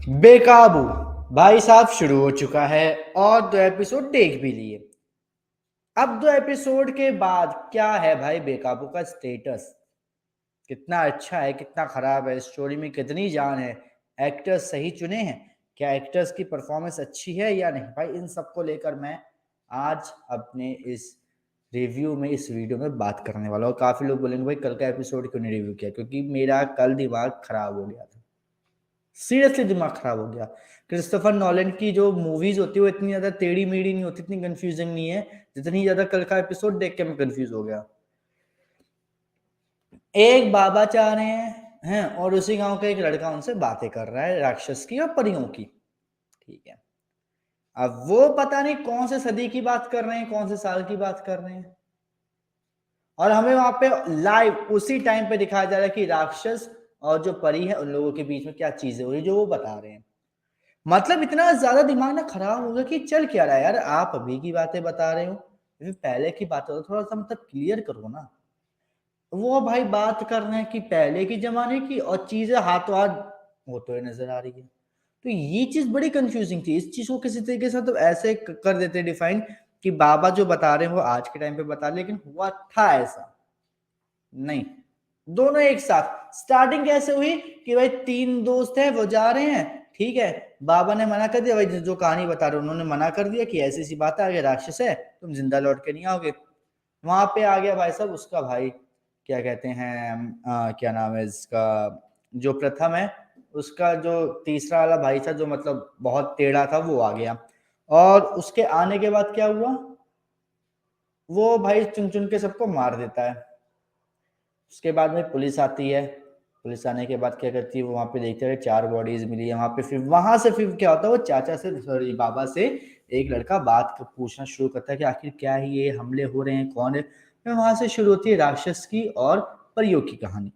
बेकाबू भाई साहब शुरू हो चुका है और 2 एपिसोड देख भी लिए। अब 2 एपिसोड के बाद क्या है भाई बेकाबू का स्टेटस? कितना अच्छा है, कितना खराब है, स्टोरी में कितनी जान है, एक्टर्स सही चुने हैं, क्या एक्टर्स की परफॉर्मेंस अच्छी है या नहीं भाई, इन सबको लेकर मैं आज अपने इस रिव्यू में, इस वीडियो में बात करने वाला हूँ। काफी लोग बोलेंगे भाई कल का एपिसोड क्यों नहीं रिव्यू किया, क्योंकि मेरा कल दिमाग खराब हो गया था। सीरियसली दिमाग खराब हो गया। क्रिस्टोफर नॉलन की जो मूवीज होती है वो इतनी ज्यादा टेढ़ी मेढ़ी नहीं होती, इतनी कंफ्यूजिंग नहीं है जितनी ज्यादा कल का एपिसोड देख के मैं कंफ्यूज हो गया। एक बाबा चाह रहे हैं और उसी गांव का एक लड़का उनसे बातें कर रहा है, राक्षस की और परियों की। ठीक है, अब वो पता नहीं कौन से सदी की बात कर रहे हैं, कौन से साल की बात कर रहे हैं, और हमें वहां पे लाइव उसी टाइम पे दिखाया जा रहा है कि राक्षस और जो परी है उन लोगों के बीच में क्या चीजें हो रही जो वो बता रहे हैं। मतलब इतना ज्यादा दिमाग ना खराब हो गया कि चल क्या रहा है यार, आप अभी की बातें बता रहे हो, फिर पहले की बातें तो थोड़ा सा मतलब क्लियर करो ना। वो भाई बात कर रहे हैं कि पहले के जमाने की और चीजें हाथों हाथ होते हुए नजर आ रही है। तो ये चीज बड़ी कंफ्यूजिंग थी। इस चीज को किसी तरीके से तो ऐसे कर देते डिफाइन कि बाबा जो बता रहे हैं वो आज के टाइम पे बता रहे, लेकिन हुआ था ऐसा नहीं। दोनों एक साथ स्टार्टिंग कैसे हुई कि भाई तीन दोस्त हैं, वो जा रहे हैं, ठीक है, बाबा ने मना कर दिया, भाई जो कहानी बता रहे उन्होंने मना कर दिया कि ऐसी सी बात है, आगे राक्षस है, तुम जिंदा लौट के नहीं आओगे। वहां पे आ गया भाई साहब उसका भाई, क्या कहते हैं, क्या नाम है इसका, जो प्रथम है, उसका जो तीसरा वाला भाई था जो मतलब बहुत टेढ़ा था, वो आ गया। और उसके आने के बाद क्या हुआ, वो भाई चुन चुन के सबको मार देता है। उसके बाद में पुलिस आती है। पुलिस आने के बाद क्या करती है, वो वहां पे देखते हैं 4 बॉडीज मिली है वहां पे। फिर वहां से फिर क्या होता है, वो चाचा से, सॉरी बाबा से, एक लड़का बात पूछना शुरू करता है कि आखिर क्या है ये हमले हो रहे हैं, कौन है। फिर वहां से शुरू होती है राक्षस की और परियों की कहानी।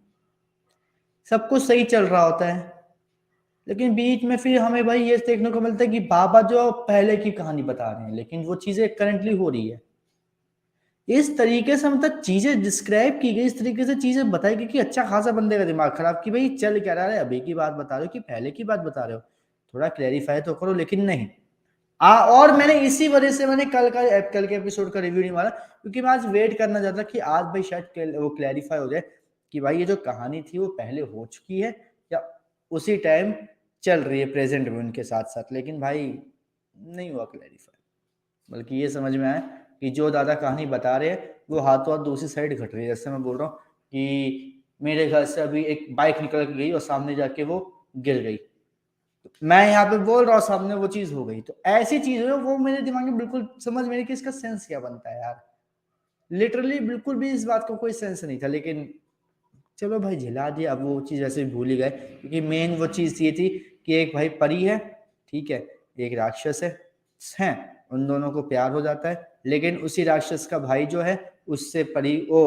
सब कुछ सही चल रहा होता है, लेकिन बीच में फिर हमें भाई ये देखने को मिलता है कि बाबा जो पहले की कहानी बता रहे हैं, लेकिन वो चीजें करंटली हो रही है। इस तरीके से मतलब चीजें डिस्क्राइब की गई, इस तरीके से चीजें बताई गई कि अच्छा खासा बंदे का दिमाग खराब कि भाई चल क्या रहा है, अभी की बात बता रहे हो कि पहले की बात बता रहे हो, थोड़ा क्लैरिफाई तो करो। लेकिन नहीं। और मैंने इसी वजह से मैंने कल के एपिसोड का रिव्यू नहीं मारा, क्योंकि मैं आज वेट करना चाहता कि आज भाई शायद वो क्लैरिफाई हो जाए कि भाई ये जो कहानी थी वो पहले हो चुकी है या उसी टाइम चल रही है प्रेजेंट में उनके साथ साथ। लेकिन भाई नहीं हुआ क्लैरिफाई, बल्कि ये समझ में आया कि जो दादा कहानी बता रहे हैं वो हाथों हाथ दूसरी साइड घट रही है। जैसे मैं बोल रहा हूँ कि मेरे घर से अभी एक बाइक निकल गई और सामने जाके वो गिर गई, मैं यहाँ पे बोल रहा हूँ सामने वो चीज हो गई, तो ऐसी चीज है वो मेरे दिमाग में बिल्कुल समझ में नहीं कि इसका सेंस क्या बनता है यार। लिटरली बिल्कुल भी इस बात को कोई सेंस नहीं था, लेकिन चलो भाई झिला दिया। अब वो चीज ऐसे भूल ही गए, क्योंकि मेन वो चीज ये थी कि एक भाई परी है, ठीक है, एक राक्षस है, उन दोनों को प्यार हो जाता है। लेकिन उसी राक्षस का भाई जो है उससे परी वो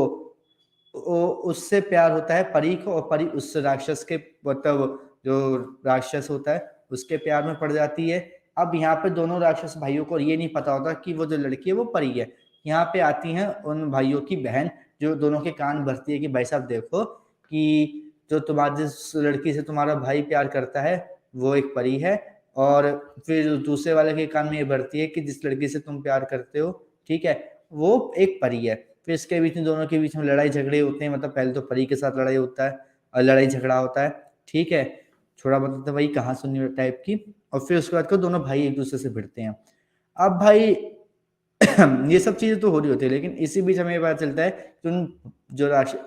उससे प्यार होता है परी को, और परी उस राक्षस के मतलब जो राक्षस होता है उसके प्यार में पड़ जाती है। अब यहाँ पे दोनों राक्षस भाइयों को ये नहीं पता होता कि वो जो लड़की है वो परी है। यहाँ पे आती हैं उन भाइयों की बहन, जो दोनों के कान भरती है कि भाई साहब देखो कि जो तुम्हारे जिस लड़की से तुम्हारा भाई प्यार करता है वो एक परी है। और फिर दूसरे वाले के कान में ये भरती है कि जिस लड़की से तुम प्यार करते हो, ठीक है, वो एक परी है। फिर इसके बीच में दोनों के बीच में लड़ाई झगड़े होते हैं, मतलब पहले तो परी के साथ लड़ाई होता है और लड़ाई झगड़ा होता है, ठीक है, थोड़ा बहुत तो वही कहा सुनी टाइप की। और फिर उसके बाद को दोनों भाई एक दूसरे से भिड़ते हैं। अब भाई ये सब चीजें तो हो रही होती है, लेकिन इसी बीच हमें पता चलता है कि उन जो राक्षस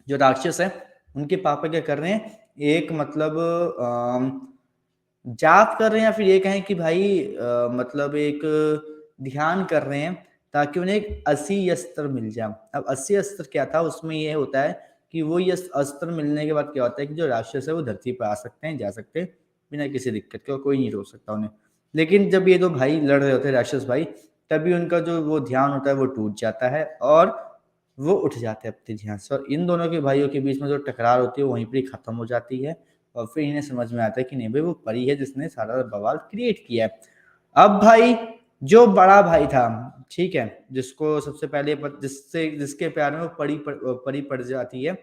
जो राक्षस है उनके पापा क्या कर रहे हैं, एक मतलब जाप कर रहे हैं, या फिर ये कहें कि भाई मतलब एक ध्यान कर रहे हैं ताकि उन्हें एक 80 अस्त्र मिल जाए। अब 80 अस्त्र क्या था, उसमें ये होता है कि वो ये अस्त्र मिलने के बाद क्या होता है कि जो राक्षस है वो धरती पर आ सकते हैं, जा सकते हैं बिना किसी दिक्कत के, और कोई नहीं रोक सकता उन्हें। लेकिन जब ये दो भाई लड़ रहे होते हैं राक्षस भाई, तभी उनका जो वो ध्यान होता है वो टूट जाता है और वो उठ जाते हैं अपने ध्यान से, और इन दोनों के भाइयों के बीच में जो टकरार होती है वहीं पर ही खत्म हो जाती है। और फिर इन्हें समझ में आता है कि नहीं भाई वो परी है जिसने सारा बवाल क्रिएट किया है। अब भाई जो बड़ा भाई था, ठीक है, जिसको सबसे पहले जिससे जिसके प्यार में वो परी पड़ जाती है,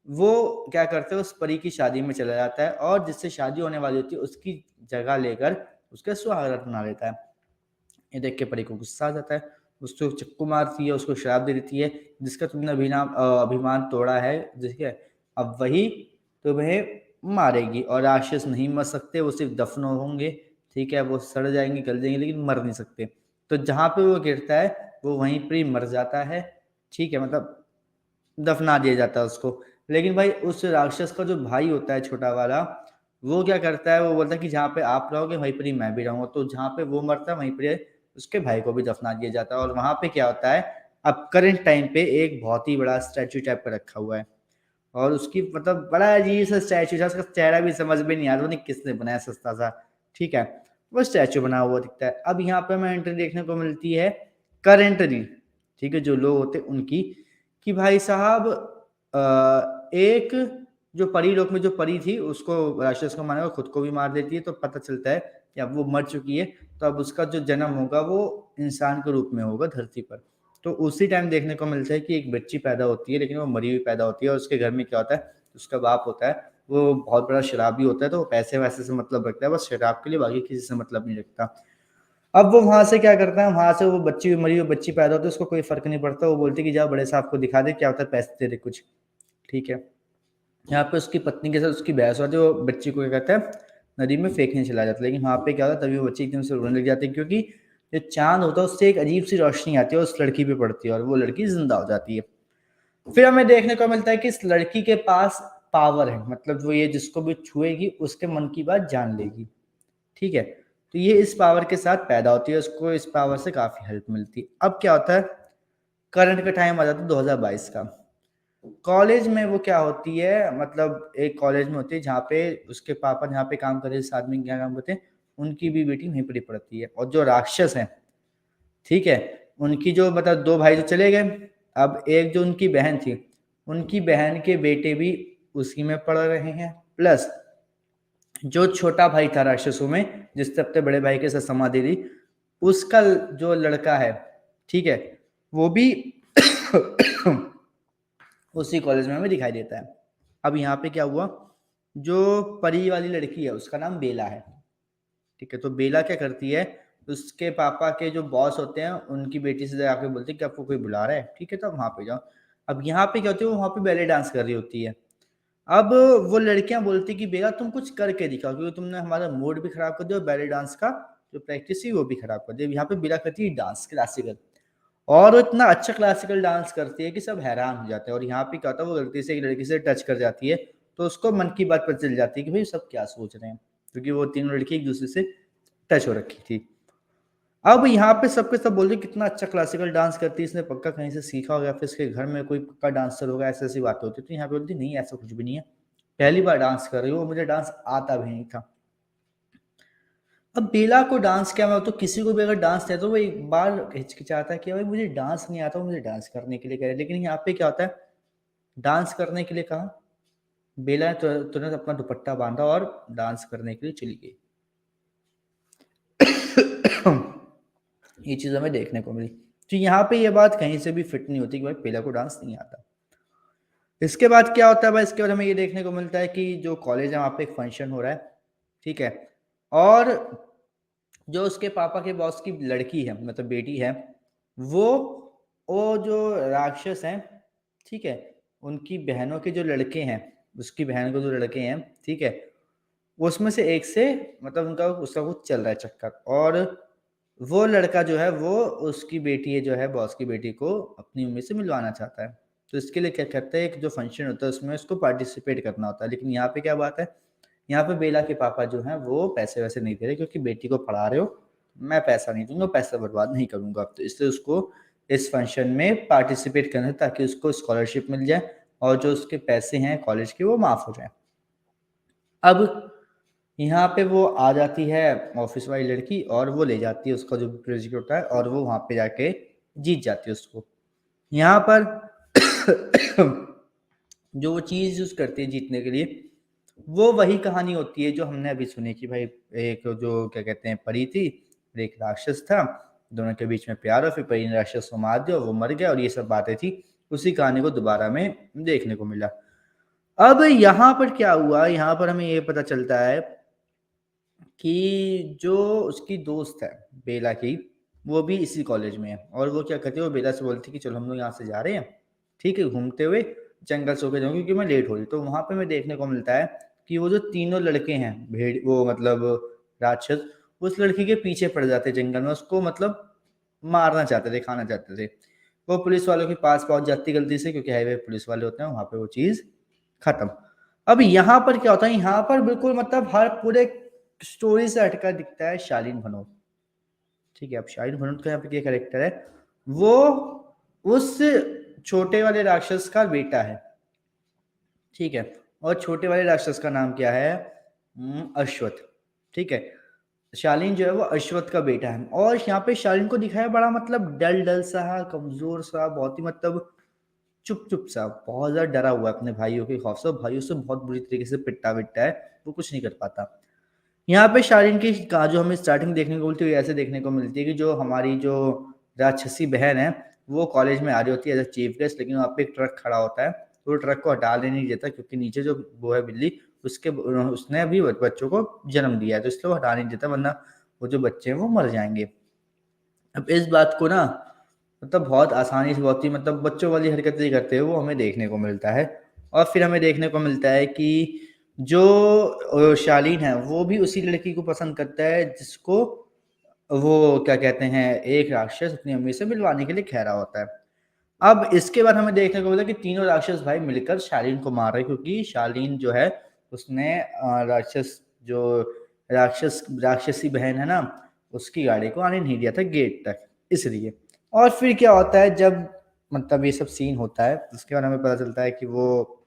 वो क्या करते हैं, उस परी की शादी में चला जाता है और जिससे शादी होने वाली होती है उसकी जगह लेकर उसका सुहागरात बना लेता है। ये देख के परी को गुस्सा आ जाता है, उसको चक्कू मारती है, उसको श्राप दे देती है, जिसका तुमने अभिमान तोड़ा है, ठीक है, अब वही तुम्हें मारेगी। और राक्षस नहीं मर सकते, वो सिर्फ दफन होंगे, ठीक है, वो सड़ जाएंगे, गल जाएंगे, लेकिन मर नहीं सकते। तो जहाँ पे वो गिरता है वो वहीं पर ही मर जाता है, ठीक है, मतलब दफना दिया जाता है उसको। लेकिन भाई उस राक्षस का जो भाई होता है छोटा वाला, वो क्या करता है, वो बोलता है कि जहाँ पे आप रहोगे वहीं पर ही मैं भी रहूंगा। तो जहाँ पे वो मरता है वहीं पर उसके भाई को भी दफना दिया जाता है। और वहां पे क्या होता है, अब करंट टाइम पे एक बहुत ही बड़ा स्टैचू टाइप का रखा हुआ है, और उसकी मतलब बड़ा अजीब सा स्टैचू था, उसका चेहरा भी समझ में नहीं आ रहा, नहीं किसने बनाया, सस्ता सा, ठीक है, वो स्टैचू बना हुआ दिखता है। अब यहाँ पे हमें एंट्री देखने को मिलती है करेंटली, ठीक है, जो लोग होते हैं उनकी, कि भाई साहब एक जो परी लोक में जो परी थी उसको राक्षस को मारेगा, खुद को भी मार देती है, तो पता चलता है कि अब वो मर चुकी है, तो अब उसका जो जन्म होगा वो इंसान के रूप में होगा धरती पर। तो उसी टाइम देखने को मिलता है कि एक बच्ची पैदा होती है, लेकिन वो मरी हुई पैदा होती है, और उसके घर में क्या होता है, उसका बाप होता है वो बहुत बड़ा शराबी होता है, तो वो पैसे वैसे से मतलब रखता है बस शराब के लिए, बाकी किसी से मतलब नहीं रखता। अब वो वहां से क्या करता है, वहां से वो बच्ची मरी हुई बच्ची पैदा होती है, उसको कोई फर्क नहीं पड़ता, वो बोलती है कि जाओ बड़े साहब को दिखा दे क्या होता है, पैसे दे दे कुछ, ठीक है। यहाँ पे उसकी पत्नी के साथ उसकी बहस होती है, वो बच्ची को क्या कहता है नदी में फेंकने चला जाता है। लेकिन वहाँ पे क्या होता है, तभी वो बच्ची एकदम से रोने लग जाती है, क्योंकि जो चांद होता है उससे एक अजीब सी रोशनी आती है और उस लड़की पे पड़ती है और वो लड़की जिंदा हो जाती है। फिर हमें देखने को मिलता है कि इस लड़की के पास पावर है, मतलब वो ये जिसको भी छुएगी उसके मन की बात जान लेगी, ठीक है। तो ये इस पावर के साथ पैदा होती है, उसको इस पावर से काफी हेल्प मिलती है। अब क्या होता है, करंट का टाइम आ जाता है 2022 का। कॉलेज में वो क्या होती है, मतलब एक कॉलेज में होती है जहाँ पे उसके पापा जहाँ पे काम कर रहे इस आदमी क्या काम करते हैं, उनकी भी बेटी वहीं पर ही पढ़ती है। और जो राक्षस है, ठीक है, उनकी जो मतलब दो भाई जो चले गए, अब एक जो उनकी बहन थी, उनकी बहन के बेटे भी उसी में पढ़ रहे हैं, प्लस जो छोटा भाई था राक्षसों में जिससे अपने बड़े भाई के साथ समाधि दी, उसका जो लड़का है, ठीक है, वो भी उसी कॉलेज में हमें दिखाई देता है। अब यहाँ पे क्या हुआ, जो परी वाली लड़की है उसका नाम बेला है, ठीक है। तो बेला क्या करती है, उसके पापा के जो बॉस होते हैं उनकी बेटी से जाके बोलती है कि आपको कोई बुला रहा है, ठीक है, तो आप वहाँ पे जाओ। अब यहाँ पे क्या होती है, वो वहाँ पे बैले डांस कर रही होती है। अब वो लड़कियां बोलती कि बेला तुम कुछ करके दिखाओ, क्योंकि तुमने हमारा मूड भी खराब कर दिया और बैले डांस का जो प्रैक्टिस थी वो भी खराब कर दिया। यहाँ पे बेला करती है डांस क्लासिकल, और वो इतना अच्छा क्लासिकल डांस करती है कि सब हैरान हो जाते हैं। और यहाँ पे क्या होता है, वो गलती से एक लड़की से टच कर जाती है, तो उसको मन की बात पता चल जाती है कि भाई सब क्या सोच रहे हैं, क्योंकि वो तीनों लड़की एक दूसरे से टच हो रखी थी। अब यहाँ पे सबके सब बोल रहे कितना अच्छा क्लासिकल डांस करती है, इसने पक्का कहीं से सीखा होगा, फिर इसके घर में कोई पक्का डांसर होगा, ऐसी ऐसी बातें होती। तो यहाँ पे बोलती नहीं ऐसा कुछ भी नहीं है, पहली बार डांस कर रही हो, मुझे डांस आता भी नहीं था। अब बेला को डांस क्या, मैं तो किसी को भी अगर डांस नहीं आता तो वो एक बार हिचकिचाता है कि भाई मुझे डांस नहीं आता, मुझे डांस करने के लिए कह रहे। लेकिन यहाँ पे क्या होता है, डांस करने के लिए कहा, बेला ने तुरंत अपना दुपट्टा बांधा और डांस करने के लिए चली गई। ये चीज हमें देखने को मिली। तो यहाँ पे ये बात कहीं से भी फिट नहीं होती कि भाई बेला को डांस नहीं आता। इसके बाद क्या होता है भाई, इसके बाद हमें ये देखने को मिलता है कि जो कॉलेज है वहाँ पे एक फंक्शन हो रहा है, ठीक है, और जो उसके पापा के बॉस की लड़की है, मतलब बेटी है, वो वो जो राक्षस हैं, ठीक है, उनकी बहनों के जो लड़के हैं, उसकी बहन को जो लड़के हैं, ठीक है, उसमें से एक से मतलब उनका उसका कुछ चल रहा है चक्कर, और वो लड़का जो है वो उसकी बेटी है जो है बॉस की बेटी को अपनी मम्मी से मिलवाना चाहता है। तो इसके लिए क्या करता है, एक जो फंक्शन होता है उसमें उसको पार्टिसिपेट करना होता है। लेकिन यहाँ पे क्या बात है, यहाँ पे बेला के पापा जो हैं वो पैसे वैसे नहीं दे रहे, क्योंकि बेटी को पढ़ा रहे हो, मैं पैसा नहीं दूंगा, पैसा बर्बाद नहीं करूंगा। तो इसलिए उसको इस फंक्शन में पार्टिसिपेट करना है ताकि उसको स्कॉलरशिप मिल जाए और जो उसके पैसे हैं कॉलेज के वो माफ हो जाए। अब यहाँ पे वो आ जाती है ऑफिस वाली लड़की और वो ले जाती है उसका जो प्रोजेक्ट होता है और वो वहां पे जाके जीत जाती है उसको। यहाँ पर जो वो चीज यूज करती है जीतने के लिए, वो वही कहानी होती है जो हमने अभी सुनी कि भाई एक जो क्या कहते हैं परी थी और एक राक्षस था, दोनों के बीच में प्यार हो, फिर परी ने राक्षस को मार दिया और वो मर गया, और ये सब बातें थी। उसी कहानी को दोबारा में देखने को मिला। अब यहाँ पर क्या हुआ, यहाँ पर हमें ये पता चलता है कि जो उसकी दोस्त है बेला की, वो भी इसी कॉलेज में है और वो क्या करती है, वो बेला से बोलती है कि चलो हम लोग यहाँ से जा रहे हैं, ठीक है, घूमते हुए जंगल से होकर जाऊँगी क्योंकि मैं लेट हो रही। तो वहाँ पे हमें देखने को मिलता है कि वो जो तीनों लड़के हैं भेड़, वो मतलब राक्षस, उस लड़की के पीछे पड़ जाते हैं जंगल में, उसको मतलब मारना चाहते थे, खाना चाहते थे। वो पुलिस वालों के पास पहुंच जाती गलती से, क्योंकि हाईवे पुलिस वाले होते हैं, वहां पे वो चीज खत्म। अब यहाँ पर क्या होता है, यहाँ पर बिल्कुल मतलब हर पूरे स्टोरी से हटकर दिखता है शालीन भनोट। ठीक है, अब शालीन भनोट का यहाँ पे क्या कैरेक्टर है, वो उस छोटे वाले राक्षस का बेटा है। ठीक है, और छोटे वाले राक्षस का नाम क्या है, अश्वत्थ। ठीक है, शालीन जो है वो अश्वत्थ का बेटा है, और यहाँ पे शालीन को दिखाया बड़ा मतलब डल डल सा, कमजोर सा, बहुत ही मतलब चुप चुप सा, बहुत ज्यादा डरा हुआ है अपने भाइयों के खौफ से, भाइयों से बहुत बुरी तरीके से पिटता विटता है, वो कुछ नहीं कर पाता। यहाँ पे शालीन की का जो हमें स्टार्टिंग देखने को मिलती है, ऐसे देखने को मिलती है कि जो हमारी जो राक्षसी बहन है, वो कॉलेज में आ रही होती है एज अ चीफ गेस्ट, लेकिन वहाँ पे एक ट्रक खड़ा होता है, तो वो ट्रक को हटाने नहीं देता, क्योंकि नीचे जो वो है बिल्ली, उसके उसने अभी बच्चों को जन्म दिया है, तो इसलिए वो हटा नहीं देता, वरना वो जो बच्चे हैं वो मर जाएंगे। अब इस बात को ना मतलब बहुत आसानी से, बहुत ही मतलब बच्चों वाली हरकतें करते हुए वो हमें देखने को मिलता है। और फिर हमें देखने को मिलता है कि जो शालीन है वो भी उसी लड़की को पसंद करता है जिसको वो क्या कहते हैं, एक राक्षस अपनी अम्मी से मिलवाने के लिए कह रहा होता है। अब इसके बाद हमें देखने को मिलता है कि तीनों राक्षस भाई मिलकर शालीन को मार रहे हैं, क्योंकि शालीन जो है उसने राक्षस जो राक्षसी बहन है ना, उसकी गाड़ी को आने नहीं दिया था गेट तक, इसलिए। और फिर क्या होता है जब मतलब ये सब सीन होता है, उसके बाद हमें पता चलता है कि वो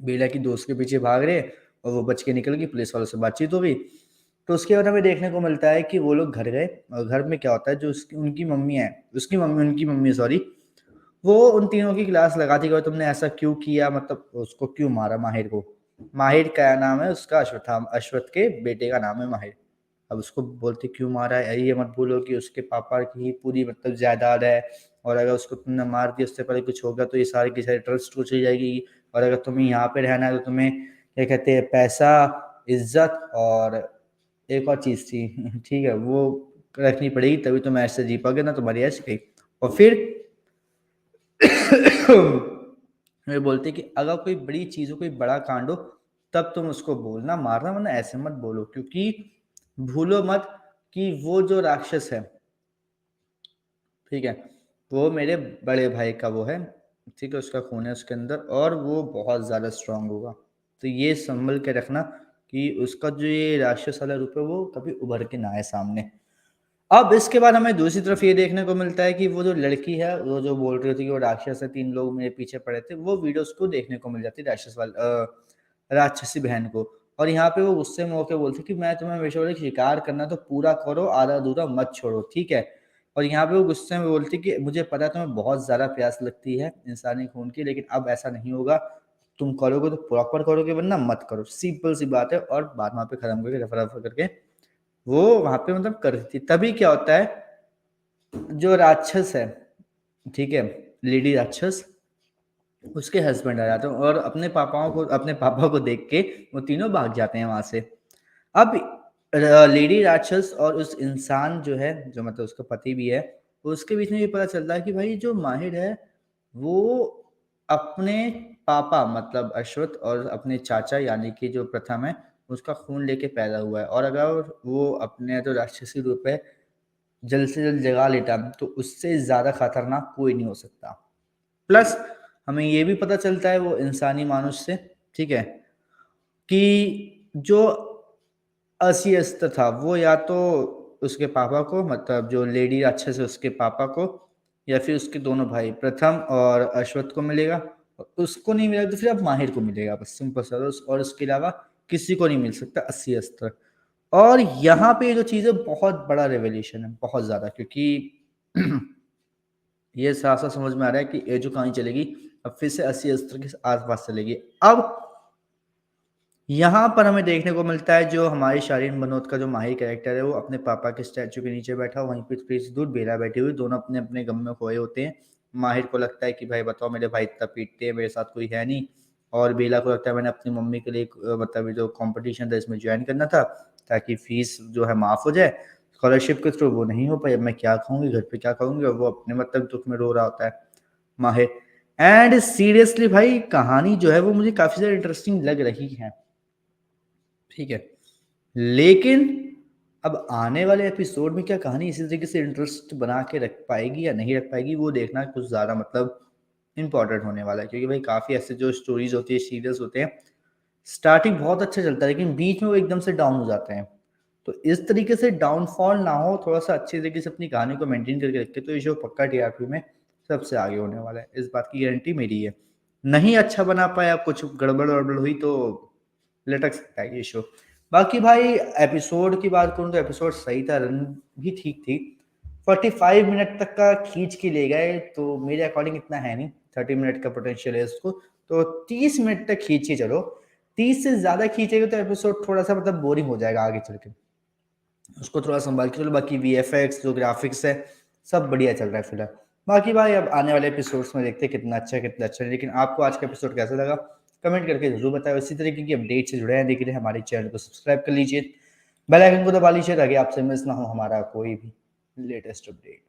बेला की दोस्त के पीछे भाग रहे, और वो बच के निकल गई, पुलिस वालों से बातचीत हो गई। तो उसके बाद हमें देखने को मिलता है कि वो लोग घर गए, और घर में क्या होता है, जो उसकी उनकी मम्मी है, उनकी मम्मी सॉरी, वो उन तीनों की क्लास लगाती है, तुमने ऐसा क्यों किया, मतलब उसको क्यों मारा माहिर को। माहिर का नाम है उसका, अश्वत्थाम, अश्वत्थ के बेटे का नाम है माहिर। अब उसको बोलते क्यों मारा है, ये मत भूलो कि उसके पापा की ही पूरी मतलब जायदाद है, और अगर उसको तुमने मार दिया, उससे पहले कुछ होगा तो ये सारी की सारी ट्रस्ट को चली जाएगी, और अगर तुम्हें यहाँ पे रहना है तो तुम्हें क्या कहते हैं, पैसा, इज्जत, और एक और चीज थी ठीक है, वो रखनी पड़ेगी, तभी तुम ऐसे जी पाओगे, ना तुम्हारी ऐसी गई। और फिर वे बोलते कि अगर कोई बड़ी चीज हो, कोई बड़ा कांड हो, तब तुम उसको बोलना, मारना, वरना ऐसे मत बोलो, क्योंकि भूलो मत कि वो जो राक्षस है, ठीक है, वो मेरे बड़े भाई का वो है, ठीक है, उसका खून है उसके अंदर, और वो बहुत ज्यादा स्ट्रांग होगा, तो ये संभल के रखना कि उसका जो ये राक्षस वाला रूप है वो कभी उभर के ना आए सामने। अब इसके बाद हमें दूसरी तरफ ये देखने को मिलता है कि वो जो लड़की है, वो जो बोल रही थी कि वो राक्षस है, तीन लोग मेरे पीछे पड़े थे, वो वीडियोस को देखने को मिल जाती है राक्षसी बहन को। और यहाँ पे वो गुस्से में होकर बोलती कि मैं तुम्हें हमेशा बोले शिकार करना तो पूरा करो, आधा अधूरा मत छोड़ो, ठीक है। और यहाँ पे वो गुस्से में बोलती कि मुझे पता है तुम्हें बहुत ज्यादा प्यास लगती है इंसानी खून की, लेकिन अब ऐसा नहीं होगा, तुम करोगे तो प्रॉपर करोगे, वरना मत करो, सिंपल सी बात है। और बात वहां पे खत्म करके रफा रफा करके वो वहां पे मतलब कर रही थी। तभी क्या होता है, जो राक्षस है, ठीक है, लेडी राक्षस, उसके हस्बैंड आ जाते हैं, और अपने पापा को देख के वो तीनों भाग जाते हैं वहां से। अब लेडी राक्षस और उस इंसान जो है, जो मतलब उसका पति भी है, उसके बीच में ये पता चलता है कि भाई जो माहिर है, वो अपने पापा मतलब अश्वत्थ और अपने चाचा यानी कि जो प्रथम है, उसका खून लेके पैदा हुआ है, और अगर वो अपने जो राक्षसी रूप है जल्द से जल्द जगा लेता, तो उससे ज्यादा खतरनाक कोई नहीं हो सकता। प्लस हमें ये भी पता चलता है वो इंसानी मानुष से, ठीक है, कि जो असली अस्त्र था वो या तो उसके पापा को, मतलब जो लेडी अच्छे से उसके पापा को, या फिर उसके दोनों भाई प्रथम और अश्वत्थ को मिलेगा, और उसको नहीं मिलेगा तो फिर अब माहिर को मिलेगा, बस सिंपल सा। और उसके अलावा किसी को नहीं मिल सकता असली अस्त्र। और यहाँ पे ये जो चीज़ है बहुत बड़ा रेवोल्यूशन है, बहुत ज्यादा, क्योंकि ये साफ साफ समझ में आ रहा है कि ये जो कहानी चलेगी अब फिर से अस्सी अस्त्र के आसपास चलेगी। अब यहाँ पर हमें देखने को मिलता है जो हमारी शालीन बनोत का जो माहिर कैरेक्टर है, वो अपने पापा के स्टैचू के नीचे बैठा, वहीं पे थोड़ी सी दूर बेला बैठी हुई, दोनों अपने अपने गम में खोए होते हैं। माहिर को लगता है कि भाई बताओ, मेरे भाई इतना पीटते हैं, मेरे साथ कोई है नहीं, और बेला को लगता है मैंने अपनी मम्मी के लिए मतलब जो कंपटीशन था इसमें ज्वाइन करना था ताकि फीस जो है माफ़ हो जाए स्कॉलरशिप के थ्रू, वो नहीं हो पाई। अब मैं क्या खाऊंगी, घर पे क्या खाऊंगी, और वो अपने मतलब दुख में रो रहा होता है माहिर। एंड सीरियसली भाई कहानी जो है वो मुझे काफ़ी ज़्यादा इंटरेस्टिंग लग रही है, ठीक है, लेकिन अब आने वाले एपिसोड में क्या कहानी इसी तरीके से इंटरेस्ट बना के रख पाएगी या नहीं रख पाएगी, वो देखना कुछ ज़्यादा मतलब इम्पोर्टेंट होने वाला है। क्योंकि भाई काफ़ी ऐसे जो स्टोरीज होती है, सीरियल्स होते हैं, स्टार्टिंग बहुत अच्छा चलता है लेकिन बीच में वो एकदम से डाउन हो जाते हैं। तो इस तरीके से डाउनफॉल ना हो, थोड़ा सा अच्छे तरीके से अपनी कहानी को मेंटेन करके रखे तो ये शो पक्का टीआरपी में सबसे आगे होने वाला है, इस बात की गारंटी मेरी है। नहीं अच्छा बना पाया, कुछ गड़बड़ वड़बड़ हुई तो लटक सकता है ये शो। बाकी भाई एपिसोड की बात करूँ तो एपिसोड सही था, रन भी ठीक थी। 45 मिनट तक का खींच के ले गए तो मेरे अकॉर्डिंग इतना है नहीं, 30 मिनट का पोटेंशियल है उसको, तो 30 मिनट तक खींच के चलो। 30 से ज़्यादा खींचेगा तो एपिसोड थोड़ा सा मतलब बोरिंग हो जाएगा आगे चल के, उसको थोड़ा संभाल के चलो। बाकी वीएफएक्स जो ग्राफिक्स है सब बढ़िया चल रहा है फिलहाल। बाकी भाई अब आने वाले एपिसोड्स में देखते हैं कितना अच्छा है कितना अच्छा है। लेकिन आपको आज का एपिसोड कैसा लगा कमेंट करके जरूर बताओ। इसी तरीके की अपडेट से जुड़े रहने के लिए हमारे चैनल को सब्सक्राइब कर लीजिए, बेल आइकन को दबा लीजिए ताकि आपसे मिस ना हो हमारा कोई भी लेटेस्ट अपडेट।